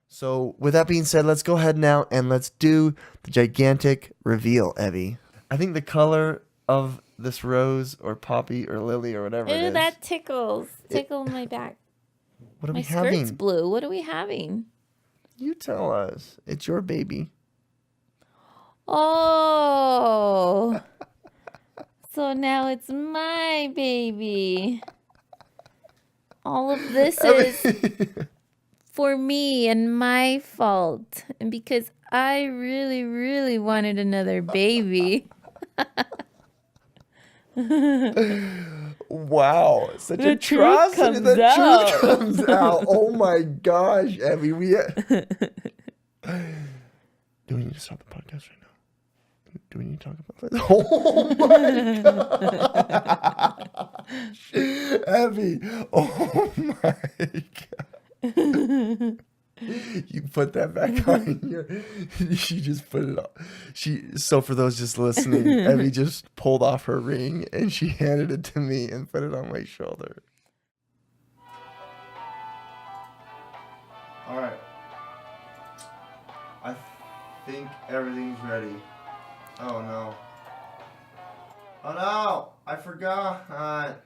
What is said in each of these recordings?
So with that being said, let's go ahead now and let's do the gigantic reveal, Evie. I think the color of this rose or poppy or lily or whatever it Ew, is. that tickles. Tickle my back. What are My we skirt's having? blue. What are we having? You tell us. It's your baby. Oh. So now it's my baby. All of this is for me and my fault. And because I really, really wanted another baby. Wow, such The atrocity. truth comes The out. truth comes out. Oh my gosh, Evie. Do we need to stop the podcast right now? Do we need to talk about this? Oh my gosh. Evie. Oh my god. You put that back on your. She just put it on. So for those just listening, Evie just pulled off her ring and she handed it to me and put it on my shoulder. All right. I think everything's ready. Oh no. Oh no! I forgot.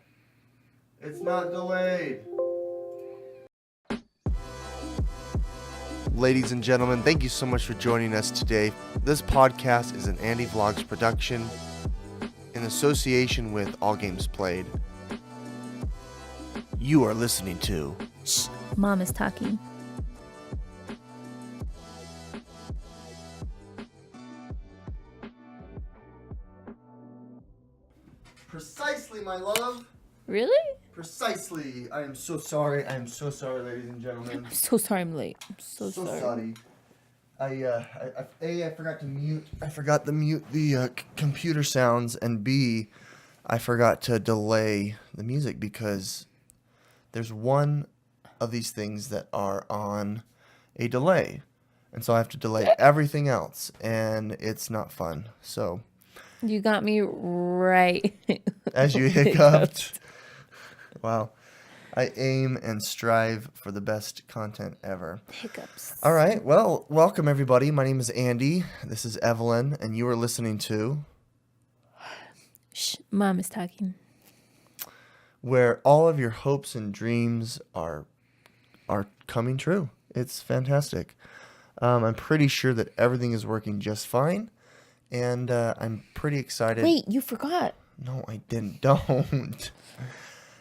It's not delayed. Ladies and gentlemen, thank you so much for joining us today. This podcast is an Andy Vlogs production in association with All Games Played. You are listening to Shh, Mom is talking. Precisely, my love. Really? Precisely. I am so sorry. I am so sorry, ladies and gentlemen. I'm so sorry I'm late. I'm so sorry. I forgot to mute. I forgot to mute the computer sounds, and B, I forgot to delay the music because there's one of these things that are on a delay, and so I have to delay everything else, and it's not fun. So You got me right. as you hiccuped, wow. I aim and strive for the best content ever. Hiccups. All right. Well, welcome everybody. My name is Andy. This is Evelyn, and you are listening to Shh, Mom is talking. where all of your hopes and dreams are coming true. It's fantastic. I'm pretty sure that everything is working just fine, and I'm pretty excited. Wait, you forgot. No, I didn't. Don't.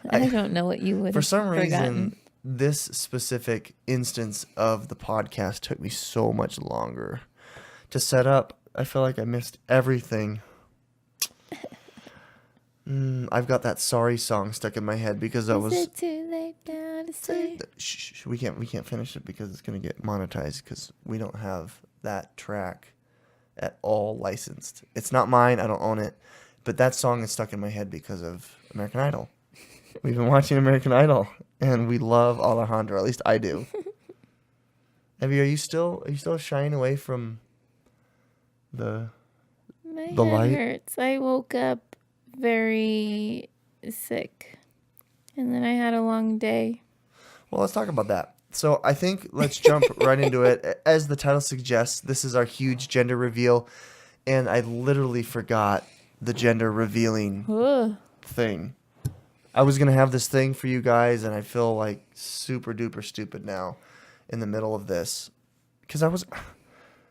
I don't know what you would For have some reason, forgotten. this specific instance of the podcast took me so much longer to set up. I feel like I missed everything. I've got that sorry song stuck in my head because I was. Is it too late now to say? Shh, we can't finish it because it's gonna get monetized because we don't have that track at all licensed. It's not mine. I don't own it, but that song is stuck in my head because of American Idol. We've been watching American Idol, and we love Alejandro. At least I do. Evie, are you still shying away from the My The head light? hurts. I woke up very sick. And then I had a long day. Well, let's talk about that. So I think let's jump right into it. As the title suggests, this is our huge gender reveal, and I literally forgot the gender revealing Ugh. thing. I was gonna have this thing for you guys, and I feel like super duper stupid now in the middle of this because I was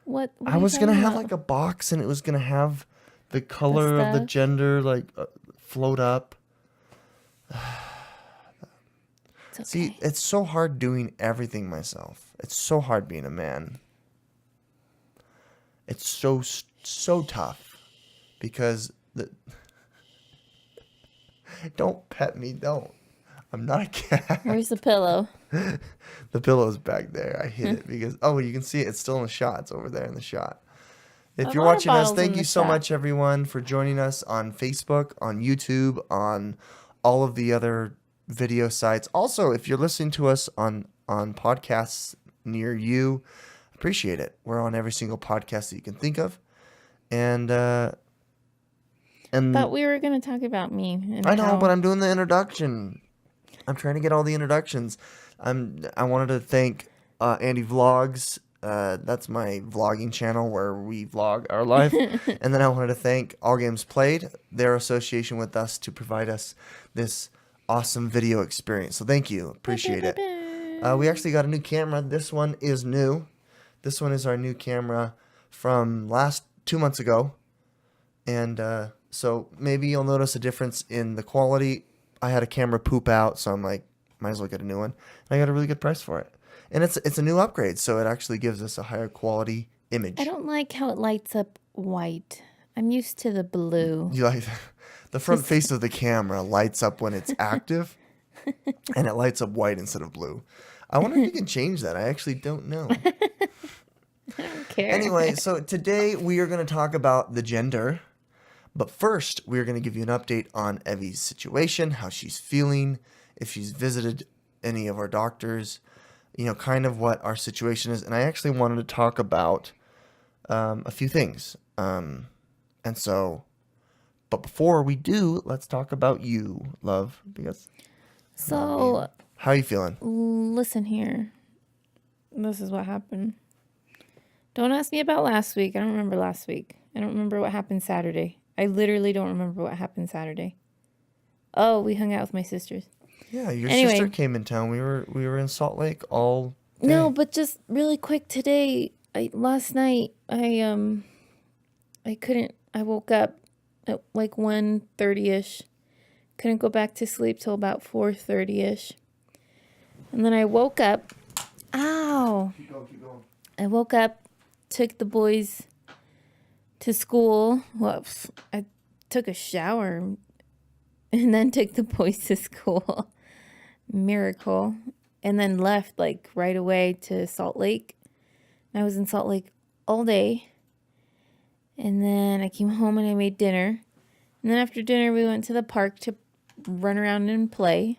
What I are you was gonna talking have about? like a box, and it was gonna have the color of the stuff? gender like float up. It's okay. See, it's so hard doing everything myself. It's so hard being a man. It's so tough because don't pet me, don't. I'm not a cat. Where's the pillow? The pillow's back there. I hid it because you can see it. It's still in the shot. It's over there in the shot. If A you're water watching us, bottle's thank in you the so shot. much, everyone, for joining us on Facebook, on YouTube, on all of the other video sites. Also, if you're listening to us on podcasts near you, appreciate it. We're on every single podcast that you can think of, and Thought we were going to talk about me. And I know, how- but I'm doing the introduction. I'm trying to get all the introductions. I wanted to thank Andy Vlogs. That's my vlogging channel where we vlog our life. And then I wanted to thank All Games Played, their association with us to provide us this awesome video experience. So thank you. Appreciate it. We actually got a new camera. This one is new. This one is our new camera from 2 months ago. And so maybe you'll notice a difference in the quality. I had a camera poop out, so I'm like, might as well get a new one. And I got a really good price for it. And it's a new upgrade, so it actually gives us a higher quality image. I don't like how it lights up white. I'm used to the blue. You like the front face of the camera lights up when it's active, and it lights up white instead of blue. I wonder if you can change that. I actually don't know. I don't care. Anyway, so today we are going to talk about the gender. But first, we are going to give you an update on Evie's situation, how she's feeling, if she's visited any of our doctors, kind of what our situation is. And I actually wanted to talk about a few things. But before we do, let's talk about you, love. So, how are you feeling? Listen here. This is what happened. Don't ask me about last week. I don't remember last week. I don't remember what happened Saturday. I literally don't remember what happened Saturday. Oh, we hung out with my sisters. Yeah, your sister came in town. We were in Salt Lake all day. No, but just really quick today. Last night I couldn't. I woke up at like 1:30ish. Couldn't go back to sleep till about 4:30ish. And then I woke up. Ow! Keep going. I woke up, took the boys to school. Whoops. I took a shower and then took the boys to school. Miracle. And then left like right away to Salt Lake. I was in Salt Lake all day. And then I came home and I made dinner. And then after dinner we went to the park to run around and play.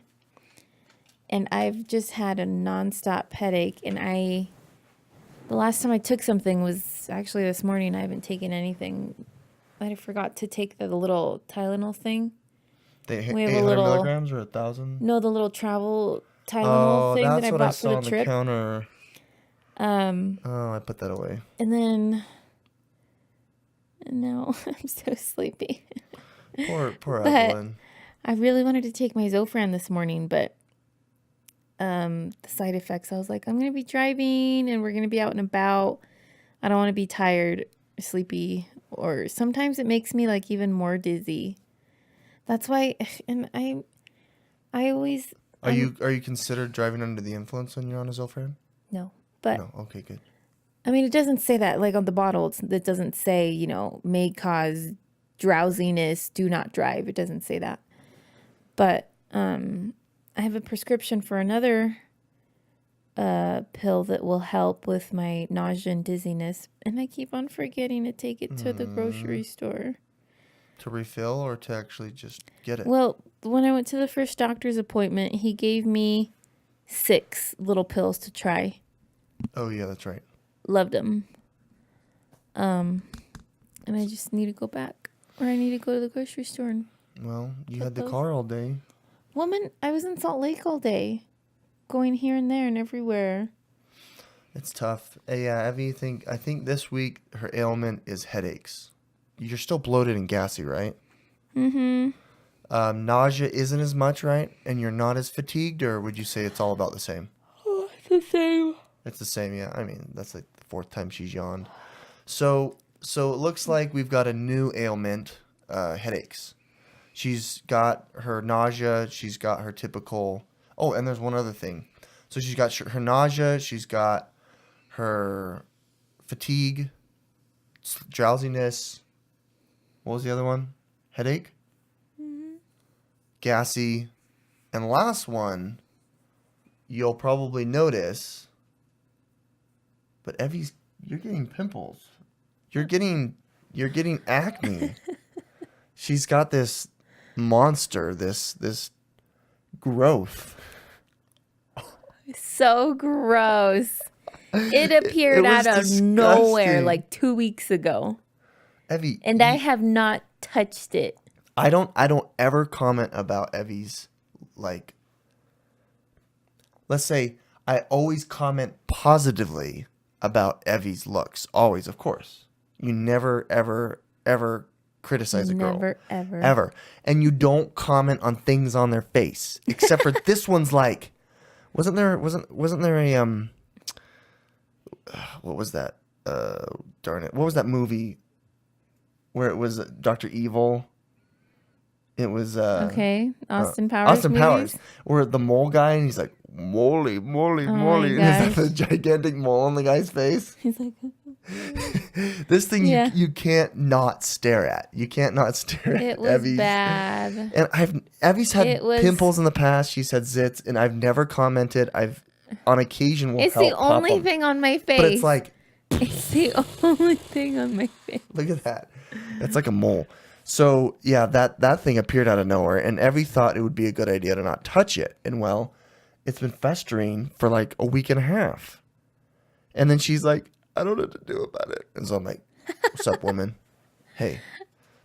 And I've just had a nonstop headache. And the last time I took something was actually this morning. I haven't taken anything. I forgot to take the little Tylenol thing. The 800 milligrams or 1,000? No, the little travel Tylenol thing that I bought for the trip. On the counter. I put that away. And now I'm so sleepy. Poor Evelyn. I really wanted to take my Zofran this morning, but the side effects, I was like, I'm going to be driving and we're going to be out and about. I don't want to be tired, sleepy, or sometimes it makes me like even more dizzy. That's why, and I always. Are you considered driving under the influence when you're on a Zofran? No, but. No, okay, good. I mean, it doesn't say that, like on the bottle, it doesn't say, may cause drowsiness, do not drive. It doesn't say that. But, I have a prescription for another pill that will help with my nausea and dizziness. And I keep on forgetting to take it to the grocery store. To refill or to actually just get it? Well, when I went to the first doctor's appointment, he gave me 6 little pills to try. Oh, yeah, that's right. Loved them. And I just need to go back. Or I need to go to the grocery store. Well, you had the car all day. Woman, I was in Salt Lake all day. Going here and there and everywhere. It's tough. Yeah, Evie, I think this week her ailment is headaches. You're still bloated and gassy, right? Mm-hmm. Nausea isn't as much, right? And you're not as fatigued, or would you say it's all about the same? Oh, it's the same. It's the same, yeah. I mean, that's like the 4th time she's yawned. So it looks like we've got a new ailment, headaches. She's got her nausea. She's got her typical... Oh, and there's one other thing. So she's got her nausea. She's got her fatigue, drowsiness. What was the other one? Headache? Mm-hmm. Gassy. And last one, you'll probably notice... But Evie's, you're getting pimples. You're getting acne. She's got this monster, this growth. So gross. It appeared out of nowhere like 2 weeks ago. Evie. And I have not touched it. I don't ever comment about Evie's, like, let's say I always comment positively about Evie's looks. Always, of course. You never, ever, ever criticize a girl. Never, ever. Ever. And you don't comment on things on their face. Except for this one's like, wasn't there a, what was that? Darn it. What was that movie where it was Dr. Evil? It was okay, Austin Powers. Austin movies? Powers, where the mole guy and he's like moly, moly, moly, and it's like the gigantic mole on the guy's face. He's like, this thing you can't not stare at. You can't not stare at. It was Evie's. bad. And Evie's had pimples in the past. She's had zits, and I've never commented. I've on occasion will it's help the only pop 'em. thing on my face. But it's like, it's the only thing on my face. look at that. That's like a mole. So yeah, that thing appeared out of nowhere, and Evie thought it would be a good idea to not touch it. And well, it's been festering for like a week and a half. And then she's like, I don't know what to do about it. And so I'm like, what's up, woman? Hey,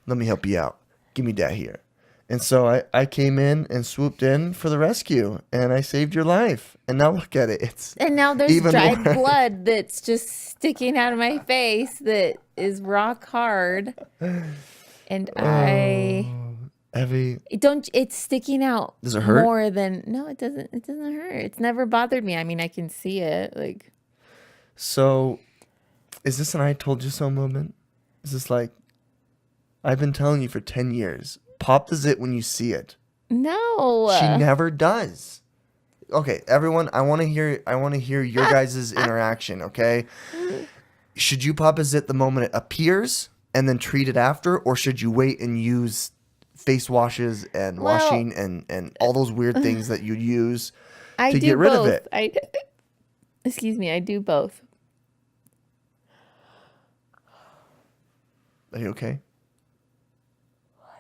let me help you out. Give me that here. And so I came in and swooped in for the rescue, and I saved your life. And now look at it. And now there's even dried more. blood that's just sticking out of my face that is rock hard. And Evie, it's sticking out. Does it hurt? More than, no, it doesn't hurt. It's never bothered me. I mean, I can see it. Like, so is this an I told you so moment? Is this like, I've been telling you for 10 years, pop the zit when you see it. no. She never does. Okay, everyone, I want to hear your guys' interaction, okay? Should you pop a zit the moment it appears and then treat it after, or should you wait and use face washes and washing and all those weird things that you'd use to get rid of it? Excuse me, I do both. Are you okay?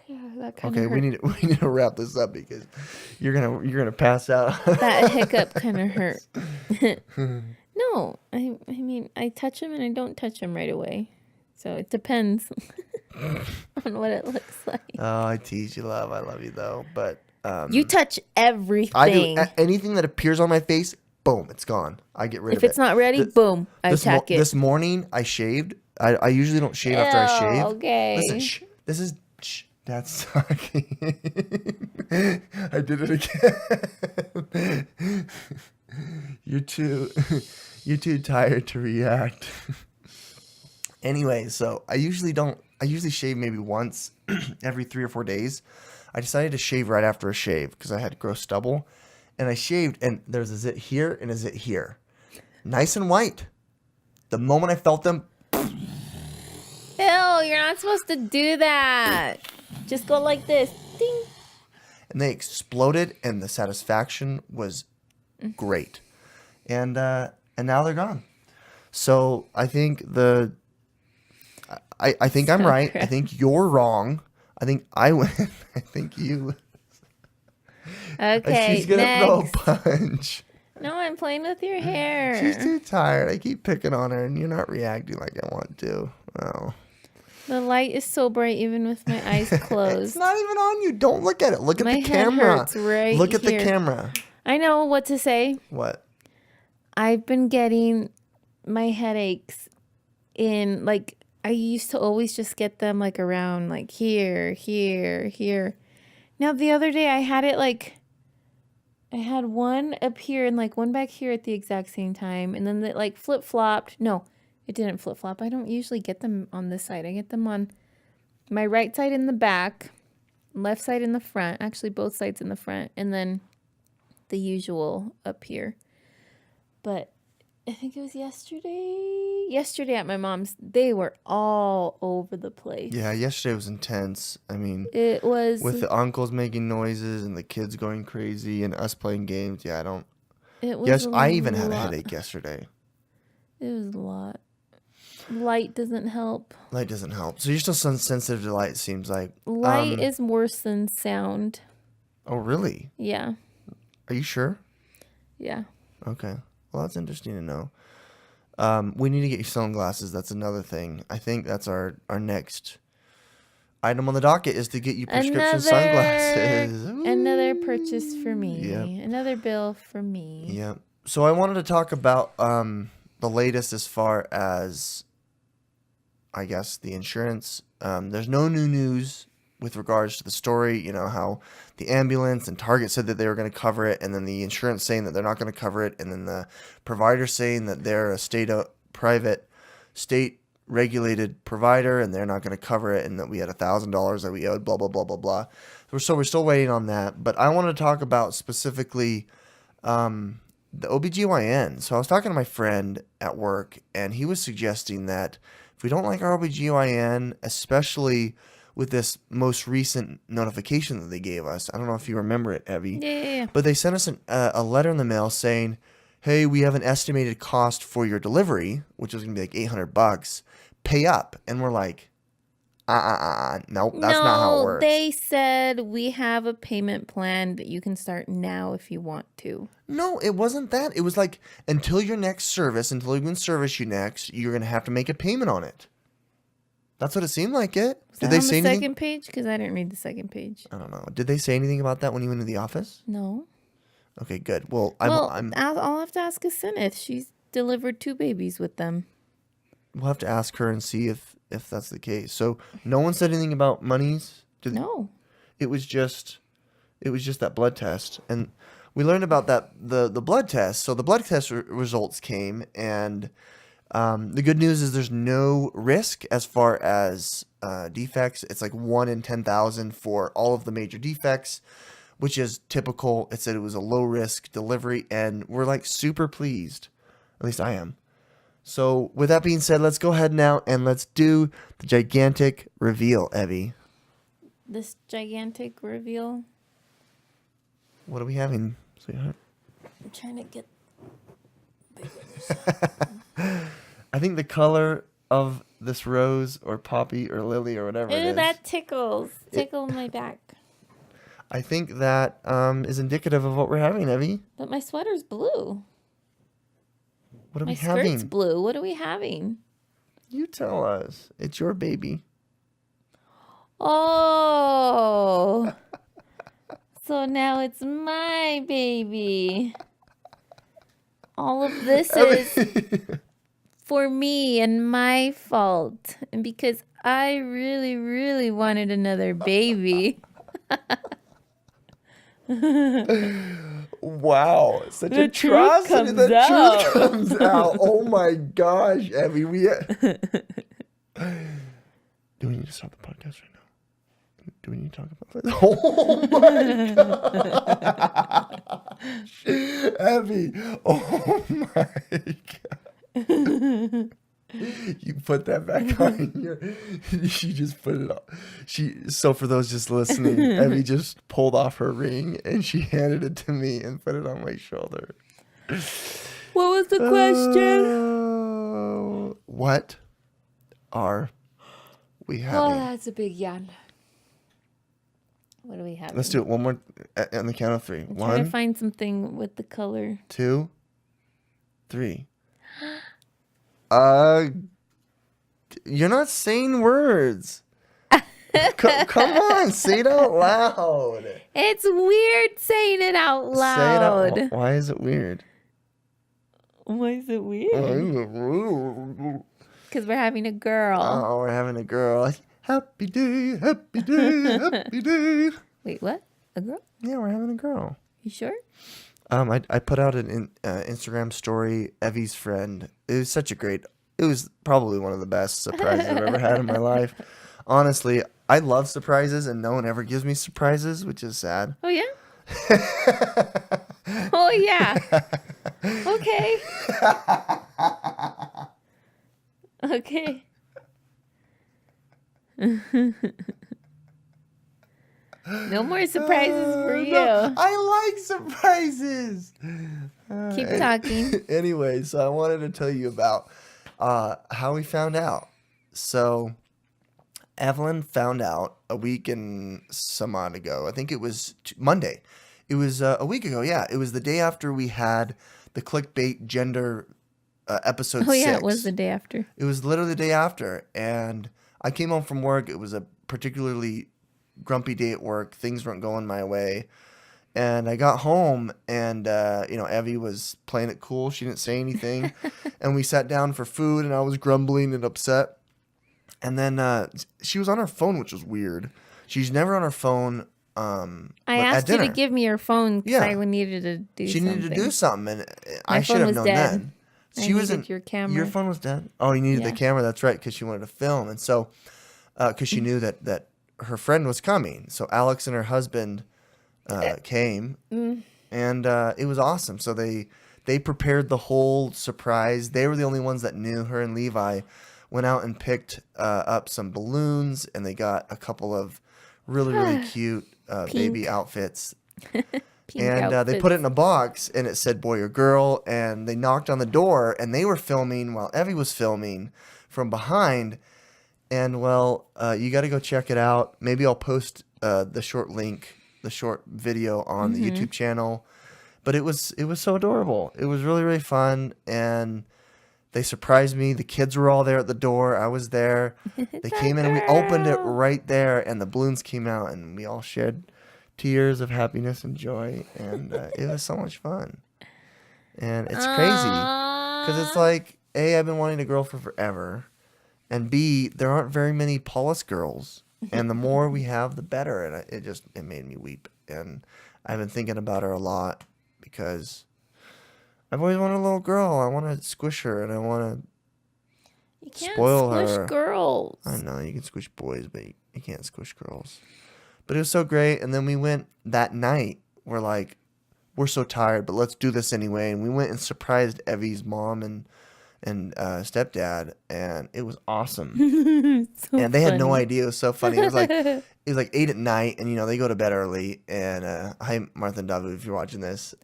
Yeah, that kind Okay, of we need to wrap this up because you're gonna pass out. That hiccup kind of hurt. No, I mean, I touch them and I don't touch them right away. So it depends on what it looks like. Oh, I tease you, love. I love you though, but You touch everything. I do anything that appears on my face. Boom, it's gone. I get rid of it. If it's not ready, boom, I attack it. This morning I shaved. I usually don't shave after I shave. Okay. Listen, shh. This is shh. That's sucking. I did it again. You're too tired to react. Anyway, so I usually shave maybe once every 3 or 4 days. I decided to shave right after a shave because I had gross stubble. And I shaved, and there's a zit here and a zit here. Nice and white. The moment I felt them. Ew, you're not supposed to do that. Just go like this. Ding. And they exploded, and the satisfaction was great. And now they're gone. So I think I think I'm right. I think you're wrong. I think I win. I think you. Okay, She's gonna next. throw a punch. No, I'm playing with your hair. She's too tired. I keep picking on her, and you're not reacting like I want to. Oh. The light is so bright even with my eyes closed. It's not even on you. Don't look at it. Look at My the head camera. hurts right Look at here. the camera. I know what to say. What? I've been getting my headaches in, like, I used to always just get them like around like here, here, here. Now the other day I had it like, I had one up here and like one back here at the exact same time. And then it like flip-flopped. No, it didn't flip-flop. I don't usually get them on this side. I get them on my right side in the back, left side in the front. Actually, both sides in the front. And then the usual up here. But I think it was yesterday at my mom's, they were all over the place. Yeah, yesterday was intense. I mean, It was, with the uncles making noises and the kids going crazy and us playing games. Yeah, I don't. it was Yes, a I even had a lot. headache yesterday. It was a lot. Light doesn't help. Light doesn't help. So you're still sensitive to light, it seems like. Light is worse than sound. Oh, really? Yeah. Are you sure? Yeah. Okay. Well, that's interesting to know. We need to get you sunglasses. That's another thing. I think that's our next item on the docket is to get you prescription sunglasses. Ooh. Another purchase for me. Yep. Another bill for me. Yep. So I wanted to talk about the latest as far as, I guess, the insurance. There's no new news with regards to the story. You know, how the ambulance and Target said that they were going to cover it, and then the insurance saying that they're not going to cover it, and then the provider saying that they're a private, state regulated provider, and they're not going to cover it, and that we had $1,000 that we owed, blah, blah, blah, blah, blah. So we're still waiting on that. But I want to talk about specifically the OBGYN. So I was talking to my friend at work, and he was suggesting that if we don't like our OBGYN, especially with this most recent notification that they gave us, I don't know if you remember it, Evie, Yeah. but they sent us a letter in the mail saying, hey, we have an estimated cost for your delivery, which was going to be like $800. Pay up. And we're like, nope, that's not how it works. They said we have a payment plan that you can start now if you want to. No, it wasn't that. It was like, until your next service, until we can service you next, you're going to have to make a payment on it. That's what it seemed like it. Did they say anything? Second page? Because I didn't read the second page. I don't know. Did they say anything about that when you went to the office? No. Okay, good. Well, I'll have to ask Asenith. She's delivered 2 babies with them. We'll have to ask her and see if that's the case. So no one said anything about monies? No. It was just that blood test. And we learned about that the blood test. So the blood test results came, and the good news is there's no risk as far as defects. It's like 1 in 10,000 for all of the major defects, which is typical. It said it was a low risk delivery, and we're like super pleased. At least I am. So with that being said, let's go ahead now and let's do the gigantic reveal, Evie. This gigantic reveal? What are we having, sweetheart? I'm trying to get bigger. I think the color of this rose or poppy or lily or whatever it is. That tickles. Tickle my back. I think that is indicative of what we're having, Evie. But my sweater's blue. What are we having? having? My skirt's blue. What are we having? You tell us. It's your baby. Oh. So now it's my baby. All of this is for me and my fault. And because I really, really wanted another baby. Wow, such the atrocity. The truth comes out. Oh my gosh, Evie, do we need to stop the podcast right now? Do we need to talk about this? Oh my gosh. Evie, oh my god. You put that back on your. She just put it on. So for those just listening, Evie just pulled off her ring and she handed it to me and put it on my shoulder. What was the question? What are we having? Oh, that's a big yawn. What do we have? Let's do it one more on the count of 3. I'm trying to find something with the color. 2, 3. You're not saying words. Come on, say it out loud. It's weird saying it out loud. Say it out. Why is it weird? Why is it weird? Because we're having a girl. Oh, we're having a girl. Happy day, happy day, happy day. Wait, what? A girl? Yeah, we're having a girl. You sure? I put out an Instagram story. Evie's friend. It was probably one of the best surprises I've ever had in my life. Honestly, I love surprises, and no one ever gives me surprises, which is sad. Oh yeah. Oh yeah. Okay. Okay. No more surprises for you. No, I like surprises. Keep talking. Anyway, so I wanted to tell you about how we found out. So Evelyn found out a week and some odd ago. I think it was Monday. It was a week ago. Yeah, it was the day after we had the clickbait gender episode 6. Oh yeah, it was the day after. It was literally the day after, and I came home from work. It was a particularly grumpy day at work. Things weren't going my way, And I got home, and Evie was playing it cool. She didn't say anything, and we sat down for food, and I was grumbling and upset. And then she was on her phone, which was weird. She's never on her phone. I at asked you dinner. to give me your phone because Yeah. I needed to do She something. needed to do something, and My I phone should have was known dead. then. I She needed wasn't. your camera. Your phone was dead. Oh, you needed the Yeah. camera. That's right, because she wanted to film, and so because she knew that her friend was coming. So Alex and her husband came, and it was awesome. So they prepared the whole surprise. They were the only ones that knew. Her and Levi went out and picked up some balloons, and they got a couple of really cute baby outfits. And they put it in a box, and it said boy or girl, and they knocked on the door, and they were filming while Evie was filming from behind. And well, you got to go check it out. Maybe I'll post the short video on the YouTube channel. But it was so adorable. It was really, really fun, and they surprised me. The kids were all there at the door. I was there. They came in, and we opened it right there, and the balloons came out, and we all shed tears of happiness and joy, and it was so much fun. And it's crazy because it's like, A, I've been wanting a girl for forever, and B, there aren't very many Paulus girls, and the more we have, the better. And it made me weep, and I've been thinking about her a lot because I've always wanted a little girl. I want to squish her, and I want You to can't spoil squish her. girls. I know you can squish boys, but you can't squish girls. But it was so great. And then we went that night. We're like, we're so tired, but let's do this anyway. And we went and surprised Evie's mom and stepdad, and it was awesome. So And they had no funny. idea. It was so funny. It was like 8 at night, and they go to bed early. And hi, Martha and Davu, if you're watching this.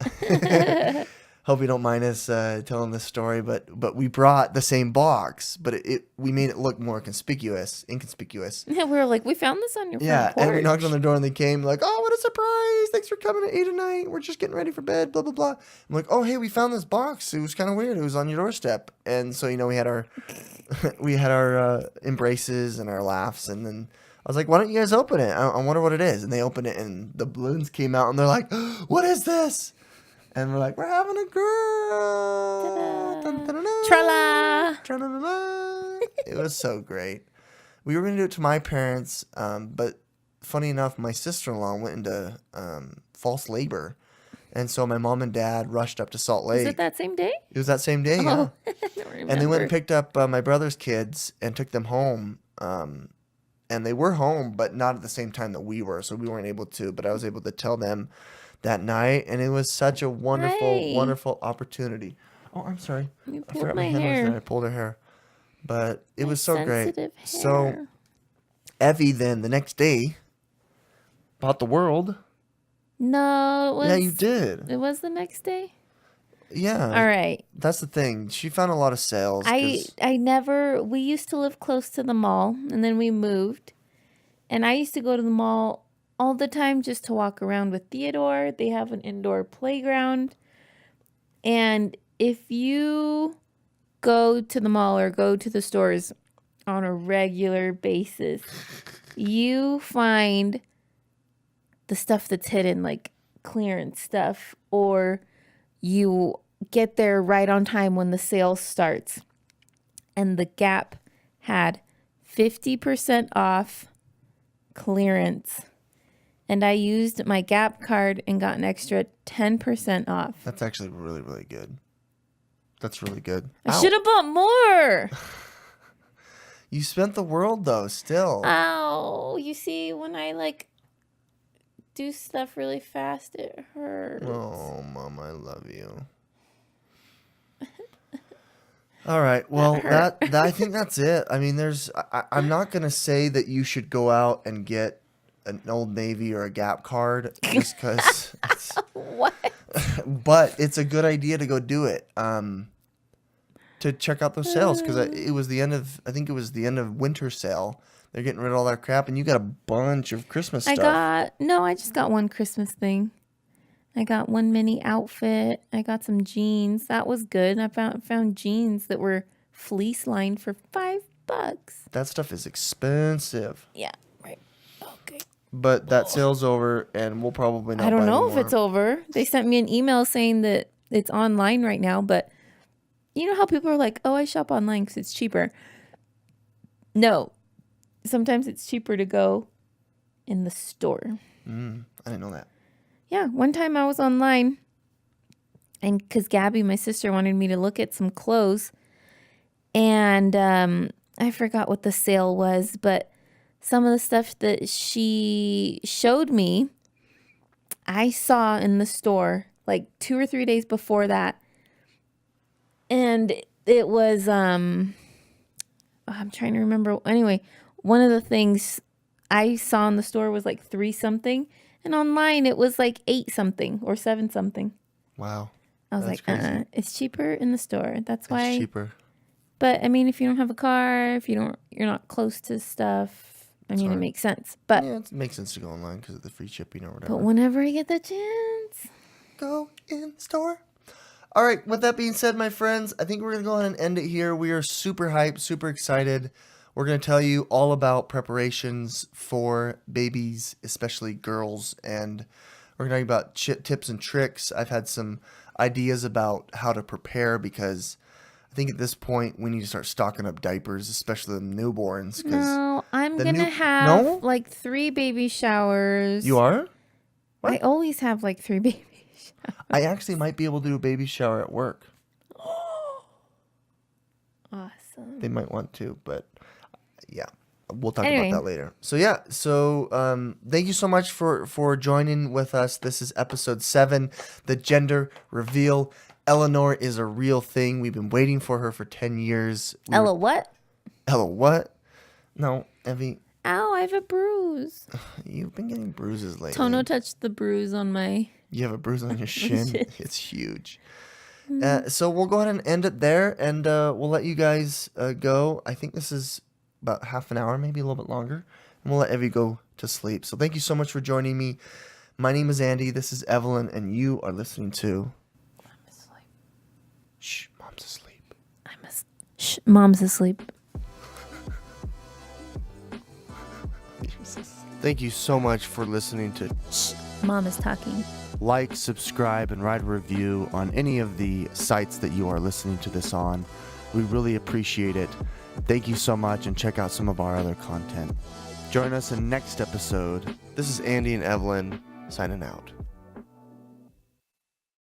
Hope you don't mind us telling this story, but we brought the same box, but we made it look more inconspicuous. Yeah, we were like, we found this on your front porch. And we knocked on the door, and they came like, oh, what a surprise! Thanks for coming at 8 at night. We're just getting ready for bed. Blah blah blah. I'm like, oh hey, we found this box. It was kind of weird. It was on your doorstep, and so we had our embraces and our laughs, and then I was like, why don't you guys open it? I wonder what it is. And they opened it, and the balloons came out, and they're like, what is this? And we're like, we're having a girl. Dun, dun, dun, dun. Tra-la! Tra-la-la-la. It was so great. We were going to do it to my parents, but funny enough, my sister-in-law went into false labor. And so my mom and dad rushed up to Salt Lake. Was it that same day? It was that same day, yeah. Oh, I don't remember. And they went and picked up my brother's kids and took them home. And they were home, but not at the same time that we were. So we weren't able to, but I was able to tell them that night, and it was such a wonderful, wonderful opportunity. Oh, I'm sorry. You I pulled forgot my hand was hair. there. I pulled her hair. But it was so great. Sensitive So hair. Evie then, the next day, bought the world. No, it was. Yeah, you did. It was the next day. Yeah. All right. That's the thing. She found a lot of sales. I never. We used to live close to the mall, and then we moved, and I used to go to the mall all the time just to walk around with Theodore. They have an indoor playground, and if you go to the mall or go to the stores on a regular basis, you find the stuff that's hidden, like clearance stuff, or you get there right on time when the sale starts. And the Gap had 50% off clearance. And I used my Gap card and got an extra 10% off. That's actually really, really good. That's really good. I should have bought more. You spent the world, though, still. Ow. You see, when I do stuff really fast, it hurts. Oh, Mom, I love you. All right. Well, that I think that's it. I mean, I'm not going to say that you should go out and get an Old Navy or a Gap card just because. What? But it's a good idea to go do it. To check out those sales because it was the end of winter sale. They're getting rid of all that crap, and you got a bunch of Christmas stuff. I just got one Christmas thing. I got one mini outfit. I got some jeans. That was good. I found jeans that were fleece lined for $5. That stuff is expensive. Yeah, right. Okay. but that sale's over, and we'll probably not. I don't buy know anymore. if it's over. They sent me an email saying that it's online right now, but you know how people are like, oh, I shop online because it's cheaper. No, sometimes it's cheaper to go in the store. I didn't know that. Yeah, one time I was online, and because Gabby, my sister, wanted me to look at some clothes, and I forgot what the sale was, but some of the stuff that she showed me, I saw in the store like 2 or 3 days before that. And it was, I'm trying to remember. Anyway, one of the things I saw in the store was like 3 something. And online it was like 8 something or 7 something. Wow. I was like, crazy. it's cheaper in the store. That's why. It's cheaper. But I mean, if you don't have a car, if you're not close to stuff, I mean, it makes sense. But Yeah, it makes sense to go online because of the free shipping or whatever. But whenever I get the chance, go in the store. All right, with that being said, my friends, I think we're going to go ahead and end it here. We are super hyped, super excited. We're going to tell you all about preparations for babies, especially girls, and we're going to talk about tips and tricks. I've had some ideas about how to prepare because I think at this point we need to start stocking up diapers, especially the newborns. No, I'm going to have like 3 baby showers. You are? What? I always have like 3 baby showers. I actually might be able to do a baby shower at work. Awesome. They might want to, but yeah, we'll talk about that later. So yeah, thank you so much for joining with us. This is episode 7, the gender reveal. Eleanor is a real thing. We've been waiting for her for 10 years. Ella what? Ella what? No, Evie. Ow, I have a bruise. You've been getting bruises lately. Tono touched the bruise on my... You have a bruise on your shin? It's huge. So we'll go ahead and end it there, and we'll let you guys go. I think this is about half an hour, maybe a little bit longer. And we'll let Evie go to sleep. So thank you so much for joining me. My name is Andy. This is Evelyn, and you are listening to... I'm asleep. Shh, Mom's asleep. Shh, Mom's asleep. Thank you so much for listening to Shh, Mom is talking. Like, subscribe, and write a review on any of the sites that you are listening to this on. We really appreciate it. Thank you so much, and check out some of our other content. Join us in next episode. This is Andy and Evelyn signing out.